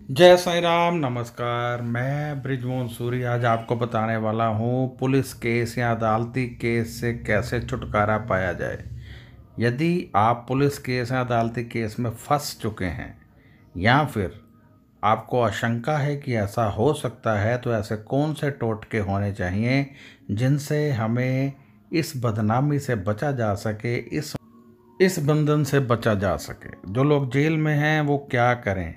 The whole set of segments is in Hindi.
जय साईं राम। नमस्कार, मैं ब्रिजमोहन सूरी आज आपको बताने वाला हूँ पुलिस केस या अदालती केस से कैसे छुटकारा पाया जाए। यदि आप पुलिस केस या अदालती केस में फंस चुके हैं या फिर आपको आशंका है कि ऐसा हो सकता है, तो ऐसे कौन से टोटके होने चाहिए जिनसे हमें इस बदनामी से बचा जा सके, इस बंधन से बचा जा सके। जो लोग जेल में हैं वो क्या करें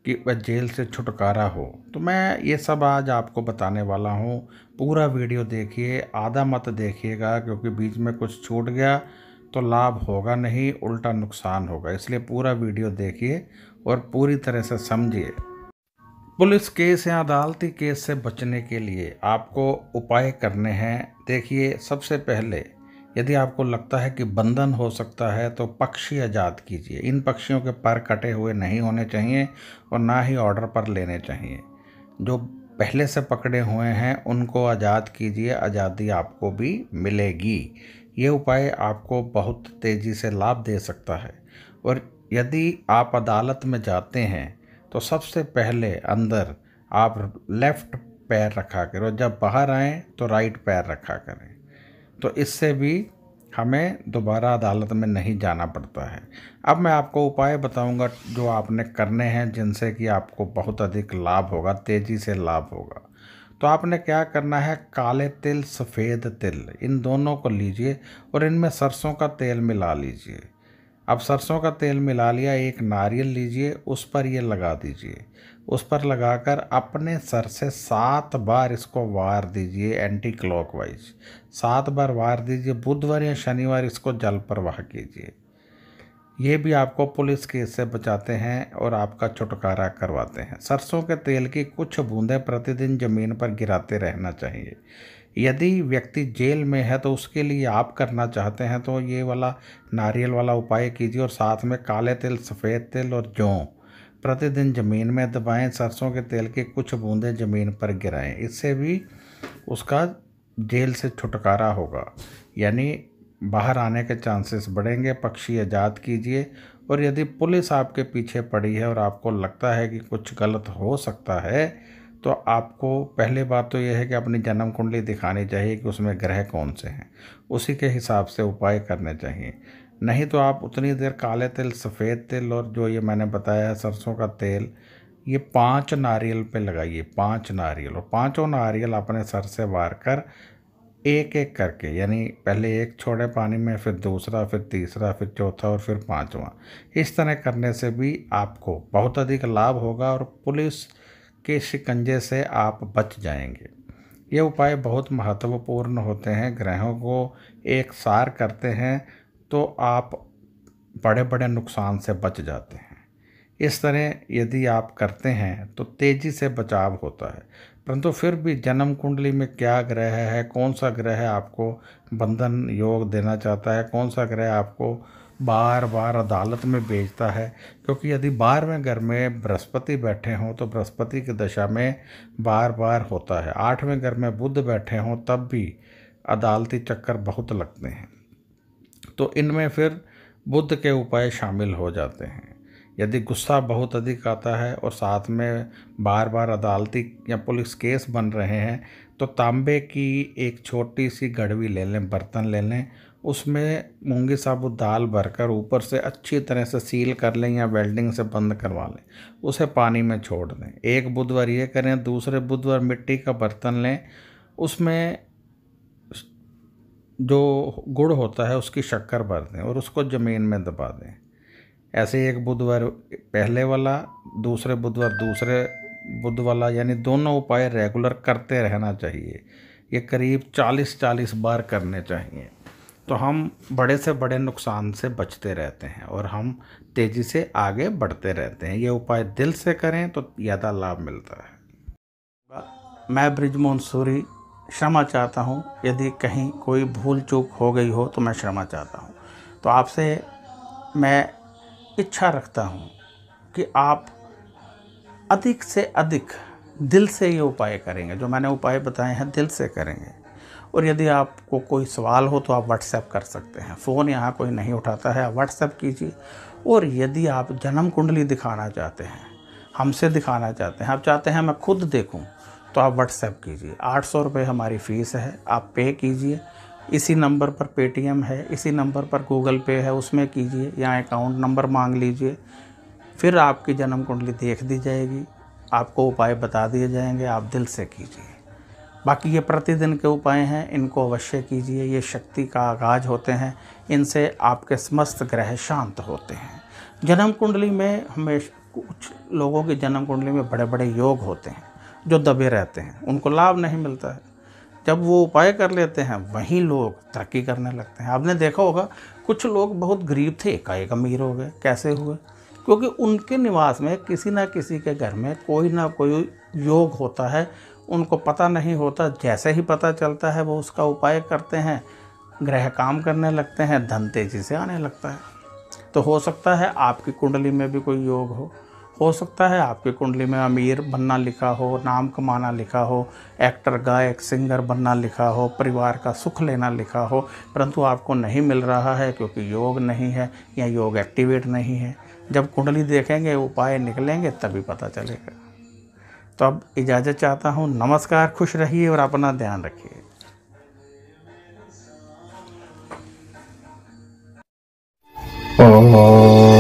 कि वह जेल से छुटकारा हो, तो मैं ये सब आज आपको बताने वाला हूँ। पूरा वीडियो देखिए, आधा मत देखिएगा, क्योंकि बीच में कुछ छूट गया तो लाभ होगा नहीं, उल्टा नुकसान होगा। इसलिए पूरा वीडियो देखिए और पूरी तरह से समझिए। पुलिस केस या अदालती केस से बचने के लिए आपको उपाय करने हैं। देखिए, सबसे पहले यदि आपको लगता है कि बंधन हो सकता है तो पक्षी आज़ाद कीजिए। इन पक्षियों के पर कटे हुए नहीं होने चाहिए और ना ही ऑर्डर पर लेने चाहिए। जो पहले से पकड़े हुए हैं उनको आज़ाद कीजिए, आज़ादी आपको भी मिलेगी। ये उपाय आपको बहुत तेज़ी से लाभ दे सकता है। और यदि आप अदालत में जाते हैं तो सबसे पहले अंदर आप लेफ़्ट पैर रखा करें और जब बाहर आएँ तो राइट पैर रखा करें। तो इससे भी हमें दोबारा अदालत में नहीं जाना पड़ता है। अब मैं आपको उपाय बताऊंगा जो आपने करने हैं, जिनसे कि आपको बहुत अधिक लाभ होगा, तेज़ी से लाभ होगा। तो आपने क्या करना है, काले तिल, सफ़ेद तिल, इन दोनों को लीजिए और इनमें सरसों का तेल मिला लीजिए। अब सरसों का तेल मिला लिया, एक नारियल लीजिए, उस पर ये लगा दीजिए। उस पर लगाकर अपने सर से 7 बार इसको वार दीजिए, एंटी क्लॉकवाइज 7 बार वार दीजिए। बुधवार या शनिवार इसको जल प्रवाह कीजिए। ये भी आपको पुलिस केस से बचाते हैं और आपका छुटकारा करवाते हैं। सरसों के तेल की कुछ बूंदें प्रतिदिन ज़मीन पर गिराते रहना चाहिए। यदि व्यक्ति जेल में है तो उसके लिए आप करना चाहते हैं तो ये वाला नारियल वाला उपाय कीजिए और साथ में काले तिल, सफ़ेद तिल और जौ प्रतिदिन ज़मीन में दबाएं। सरसों के तेल की कुछ बूंदें ज़मीन पर गिराएं। इससे भी उसका जेल से छुटकारा होगा, यानी बाहर आने के चांसेस बढ़ेंगे। पक्षी आज़ाद कीजिए। और यदि पुलिस आपके पीछे पड़ी है और आपको लगता है कि कुछ गलत हो सकता है, तो आपको पहली बात तो यह है कि अपनी जन्म कुंडली दिखानी चाहिए कि उसमें ग्रह कौन से हैं, उसी के हिसाब से उपाय करने चाहिए। नहीं तो आप उतनी देर काले तिल, सफ़ेद तिल और जो ये मैंने बताया है सरसों का तेल, ये 5 नारियल पे लगाइए। 5 नारियल, और पाँचों नारियल अपने सर से वार कर एक एक करके, यानी पहले एक छोड़े पानी में, फिर दूसरा, फिर तीसरा, फिर चौथा और फिर पांचवा। इस तरह करने से भी आपको बहुत अधिक लाभ होगा और पुलिस के शिकंजे से आप बच जाएंगे। ये उपाय बहुत महत्वपूर्ण होते हैं, ग्रहों को एक सार करते हैं, तो आप बड़े बड़े नुकसान से बच जाते हैं। इस तरह यदि आप करते हैं तो तेज़ी से बचाव होता है। परंतु फिर भी जन्म कुंडली में क्या ग्रह है, कौन सा ग्रह आपको बंधन योग देना चाहता है, कौन सा ग्रह आपको बार बार अदालत में भेजता है, क्योंकि यदि 12वें घर में बृहस्पति बैठे हों तो बृहस्पति की दशा में बार बार होता है। 8वें घर में बुध बैठे हों तब भी अदालती चक्कर बहुत लगते हैं। तो इनमें फिर बुध के उपाय शामिल हो जाते हैं। यदि गुस्सा बहुत अधिक आता है और साथ में बार बार अदालती या पुलिस केस बन रहे हैं, तो तांबे की एक छोटी सी गड़वी ले लें, बर्तन ले लें, उसमें मूंगी साबुत दाल भरकर ऊपर से अच्छी तरह से सील कर लें या वेल्डिंग से बंद करवा लें, उसे पानी में छोड़ दें। एक बुधवार ये करें, दूसरे बुधवार मिट्टी का बर्तन लें, उसमें जो गुड़ होता है उसकी शक्कर भर दें और उसको ज़मीन में दबा दें। ऐसे एक बुधवार पहले वाला, दूसरे बुधवार दूसरे बुध वाला, यानी दोनों उपाय रेगुलर करते रहना चाहिए। ये करीब 40-40 बार करने चाहिए। तो हम बड़े से बड़े नुकसान से बचते रहते हैं और हम तेज़ी से आगे बढ़ते रहते हैं। ये उपाय दिल से करें तो ज़्यादा लाभ मिलता है। मैं बृजमोहन सूरी क्षमा चाहता हूँ, यदि कहीं कोई भूल चूक हो गई हो तो मैं क्षमा चाहता हूँ। तो आपसे मैं इच्छा रखता हूँ कि आप अधिक से अधिक दिल से ये उपाय करेंगे, जो मैंने उपाय बताए हैं दिल से करेंगे। और यदि आपको कोई सवाल हो तो आप व्हाट्सएप कर सकते हैं, फ़ोन यहाँ कोई नहीं उठाता है, आप व्हाट्सएप कीजिए। और यदि आप जन्म कुंडली दिखाना चाहते हैं, हमसे दिखाना चाहते हैं, आप चाहते हैं मैं खुद देखूं, तो आप व्हाट्सएप कीजिए। 800 रुपये हमारी फ़ीस है, आप पे कीजिए। इसी नंबर पर पेटीएम है, इसी नंबर पर गूगल पे है, उसमें कीजिए या अकाउंट नंबर मांग लीजिए। फिर आपकी जन्म कुंडली देख दी जाएगी, आपको उपाय बता दिए जाएंगे, आप दिल से कीजिए। बाकी ये प्रतिदिन के उपाय हैं, इनको अवश्य कीजिए। ये शक्ति का आगाज होते हैं, इनसे आपके समस्त ग्रह शांत होते हैं। जन्म कुंडली में हमेशा कुछ लोगों की जन्म कुंडली में बड़े बड़े योग होते हैं जो दबे रहते हैं, उनको लाभ नहीं मिलता है। जब वो उपाय कर लेते हैं वहीं लोग तरक्की करने लगते हैं। आपने देखा होगा कुछ लोग बहुत गरीब थे, एकाएक अमीर हो गए। कैसे हुए? क्योंकि उनके निवास में किसी ना किसी के घर में कोई ना कोई योग होता है, उनको पता नहीं होता। जैसे ही पता चलता है वो उसका उपाय करते हैं, ग्रह काम करने लगते हैं, धन तेजी से आने लगता है। तो हो सकता है आपकी कुंडली में भी कोई योग हो सकता है आपकी कुंडली में अमीर बनना लिखा हो, नाम कमाना लिखा हो, एक्टर गायक सिंगर बनना लिखा हो, परिवार का सुख लेना लिखा हो, परंतु आपको नहीं मिल रहा है क्योंकि योग नहीं है या योग एक्टिवेट नहीं है। जब कुंडली देखेंगे, उपाय निकलेंगे, तभी पता चलेगा। तो अब इजाज़त चाहता हूँ। नमस्कार, खुश रहिए और अपना ध्यान रखिए। ओम